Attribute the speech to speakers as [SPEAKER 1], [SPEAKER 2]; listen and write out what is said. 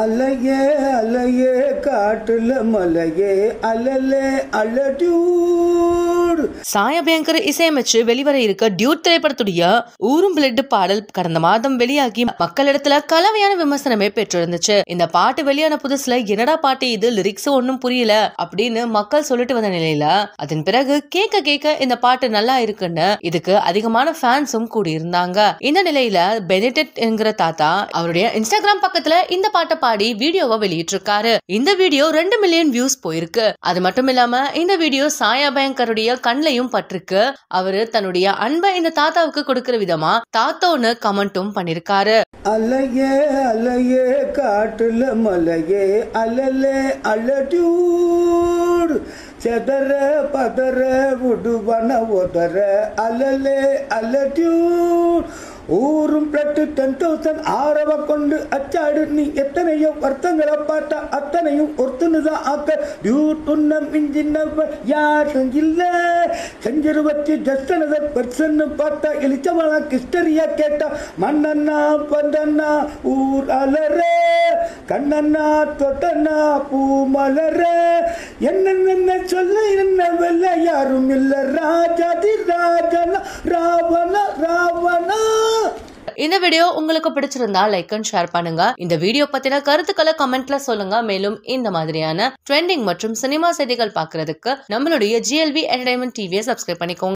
[SPEAKER 1] அலையே அலையே காட்டுல மலையே அலலே அலடியூட்.
[SPEAKER 2] சாய் அபியங்கர் இசையமைச்சு வெளிவர இருக்க டியூட் திரைப்படத்துடைய ஊரும் பிளட் பாடல் கடந்த மாதம் வெளியாகி மக்களிடத்துல கலவையான விமர்சனமே பெற்றிருந்துச்சு. இந்த பாட்டு வெளியான புதுசுல என்னடா பாட்டு இது, லிரிக்ஸ் ஒன்னும் புரியல அப்படின்னு மக்கள் சொல்லிட்டு வந்த நிலையில அதன் பிறகு கேட்க கேட்க இந்த பாட்டு நல்லா இருக்குன்னு இதுக்கு அதிகமான ஃபேன்ஸும் கூடியிருந்தாங்க. இந்த நிலையில பெனிடெட் என்கிற தாத்தா அவருடைய இன்ஸ்டாகிராம் பக்கத்துல இந்த பாட்டை பாடி வீடியோவை வெளியிட்டிருக்காரு. இந்த வீடியோ 2 மில்லியன் வியூஸ் போயிருக்கு. அது மட்டும் இல்லாம இந்த வீடியோ சாய் அபியங்கருடைய கண்ணையும் பட்டிருக்கு. அவரு தன்னுடைய அன்பை இந்த தாத்தாவுக்கு கொடுக்கிற விதமா தாத்தோன்னு கமெண்ட்டும் பண்ணிருக்காரு.
[SPEAKER 1] அலையே அலையே காட்டுல மலையே அலலே அலடியூட். செதற பதற விடுவன உதற அலலே அலடியூட். ஊரும் பிளட்டு 10,000 ஆரவ கொண்டு அச்சாடு. நீ எத்தனையோ வருத்தங்களை பார்த்தா அத்தனையும் ஒருத்தனுதான் ஆக்க. டியூட் உன்ன மிஞ்சினவ யாரும் இல்ல. செஞ்சிருவத்தி ஜஸ்டனத பெர்சன்னு பார்த்தா எலிச்சவளா கிஸ்டரியா கேட்டா. மண்ணண்ணா பந்தண்ணா ஊர் அலற கண்ணண்ணா தொட்டண்ணா பூ மலர. என்ன சொல்ல என்ன வெல்ல யாரும் இல்ல. ராஜாதி ராஜனா ராவண ராவணா.
[SPEAKER 2] இந்த வீடியோ உங்களுக்கு பிடிச்சிருந்தா லைக் அண்ட் ஷேர் பண்ணுங்க. இந்த வீடியோ பத்தின கருத்துக்களை கமெண்ட்ல சொல்லுங்க. மேலும் இந்த மாதிரியான ட்ரெண்டிங் மற்றும் சினிமா செய்திகள் பாக்குறதுக்கு நம்மளுடைய GLV என்டர்டைன்மெண்ட் டிவியை சப்ஸ்கிரைப் பண்ணிக்கோங்க.